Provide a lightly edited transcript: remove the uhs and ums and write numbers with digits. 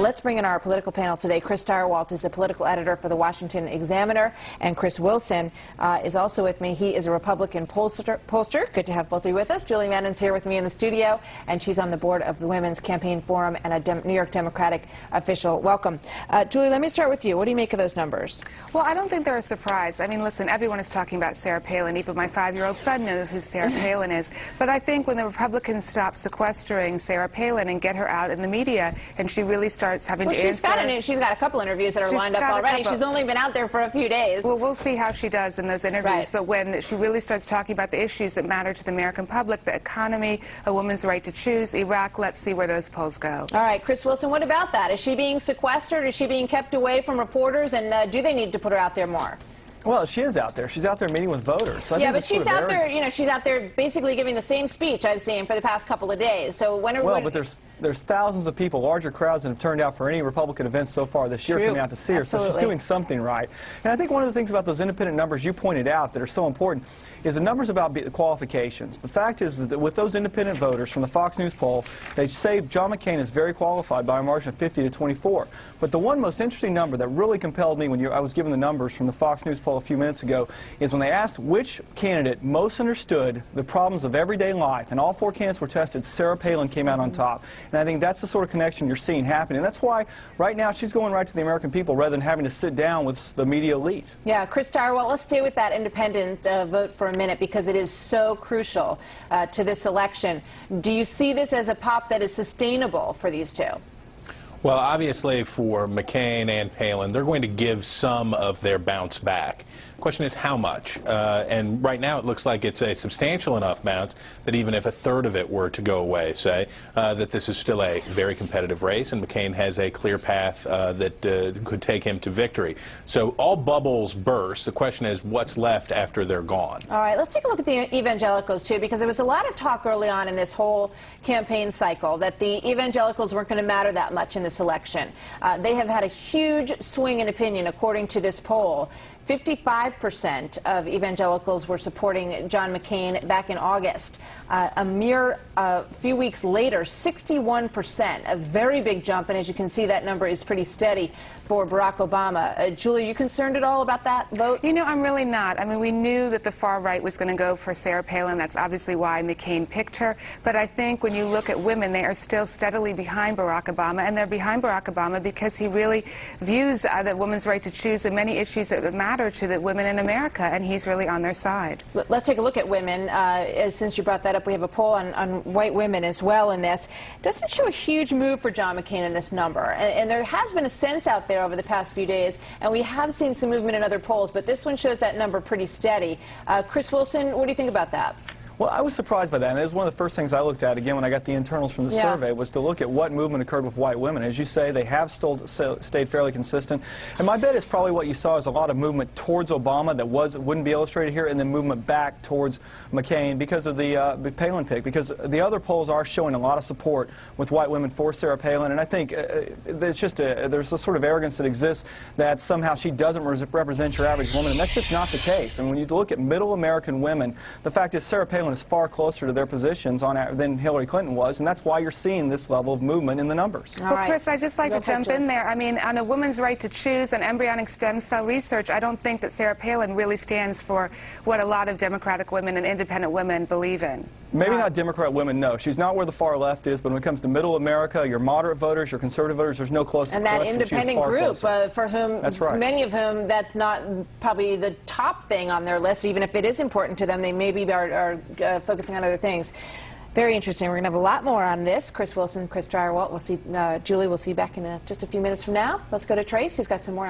Let's bring in our political panel today. Chris Direwalt is a political editor for the Washington Examiner, and Chris Wilson is also with me. He is a Republican pollster. Good to have both of you with us. Julie Mannon's here with me in the studio, and she's on the board of the Women's Campaign Forum and a New York Democratic official. Welcome. Julie, let me start with you. What do you make of those numbers? Well, I don't think they're a surprise. I mean, listen, everyone is talking about Sarah Palin. Even my 5-year-old son knows who Sarah Palin is. But I think when the Republicans stop sequestering Sarah Palin and get her out in the media, and she really starts having to answer... She's got a couple interviews that are lined up already. She's only been out there for a few days. Well, we'll see how she does in those interviews. Right. But when she really starts talking about the issues that matter to the American public, the economy, a woman's right to choose, Iraq, let's see where those polls go. All right, Chris Wilson, what about that? Is she being sequestered? Is she being kept away from reporters? And do they need to put her out there more? Well, she is out there. She's out there meeting with voters. So yeah, but she's out there, you know, she's out there basically giving the same speech I've seen for the past couple of days. So but there's thousands of people, larger crowds that have turned out for any Republican events so far this year coming out to see her. Absolutely. So she's doing something right. And I think one of the things about those independent numbers you pointed out that are so important is the numbers about the qualifications. The fact is that with those independent voters from the Fox News poll, they say John McCain is very qualified by a margin of 50 to 24. But the one most interesting number that really compelled me when I was given the numbers from the Fox News poll a few minutes ago is when they asked which candidate most understood the problems of everyday life, and all 4 candidates were tested, Sarah Palin came out on top. And I think that's the sort of connection you're seeing happening. And that's why right now she's going right to the American people rather than having to sit down with the media elite. Yeah, Chris Direwalt, let's stay with that independent vote for a minute because it is so crucial to this election. Do you see this as a pop that is sustainable for these two? Well, obviously for McCain and Palin, they're going to give some of their bounce back. The question is how much. And right now it looks like it's a substantial enough bounce that even if a third of it were to go away, say, that this is still a very competitive race, and McCain has a clear path that could take him to victory. So all bubbles burst. The question is what's left after they're gone. All right, let's take a look at the evangelicals, too, because there was a lot of talk early on in this whole campaign cycle that the evangelicals weren't going to matter that much in this election. They have had a huge swing in opinion, according to this poll. 55% of evangelicals were supporting John McCain back in August. A mere few weeks later, 61%, a very big jump, and as you can see, that number is pretty steady for Barack Obama. Julie, are you concerned at all about that vote? You know, I'm really not. I mean, we knew that the far right was going to go for Sarah Palin. That's obviously why McCain picked her. But I think when you look at women, they are still steadily behind Barack Obama, and they're behind Barack Obama because he really views the woman's right to choose and many issues that matter to the women in America, and he's really on their side. Let's take a look at women. Since you brought that up, we have a poll on white women as well in this. It doesn't show a huge move for John McCain in this number, and there has been a sense out there over the past few days, and we have seen some movement in other polls, but this one shows that number pretty steady. Chris Wilson, what do you think about that? Well, I was surprised by that, and it was one of the first things I looked at, again, when I got the internals from the survey, was to look at what movement occurred with white women. As you say, they have still stayed fairly consistent, and my bet is probably what you saw is a lot of movement towards Obama that wouldn't be illustrated here, and then movement back towards McCain because of the Palin pick, because the other polls are showing a lot of support with white women for Sarah Palin, and I think there's a sort of arrogance that exists that somehow she doesn't represent your average woman, and that's just not the case. And when you look at middle American women, the fact is Sarah Palin is far closer to their positions than Hillary Clinton was, and that's why you're seeing this level of movement in the numbers. Well, Chris, I'd just like to jump in there. I mean, on a woman's right to choose and embryonic stem cell research, I don't think that Sarah Palin really stands for what a lot of Democratic women and independent women believe in. Maybe not Democrat women, no. She's not where the far left is, but when it comes to middle America, your moderate voters, your conservative voters, there's no close. And that independent group, for whom, many of whom, that's not probably the top thing on their list, even if it is important to them, they maybe are focusing on other things. Very interesting. We're going to have a lot more on this. Chris Wilson, Chris Direwalt. We'll see, Julie, we'll see you back in just a few minutes from now. Let's go to Trace, who's got some more on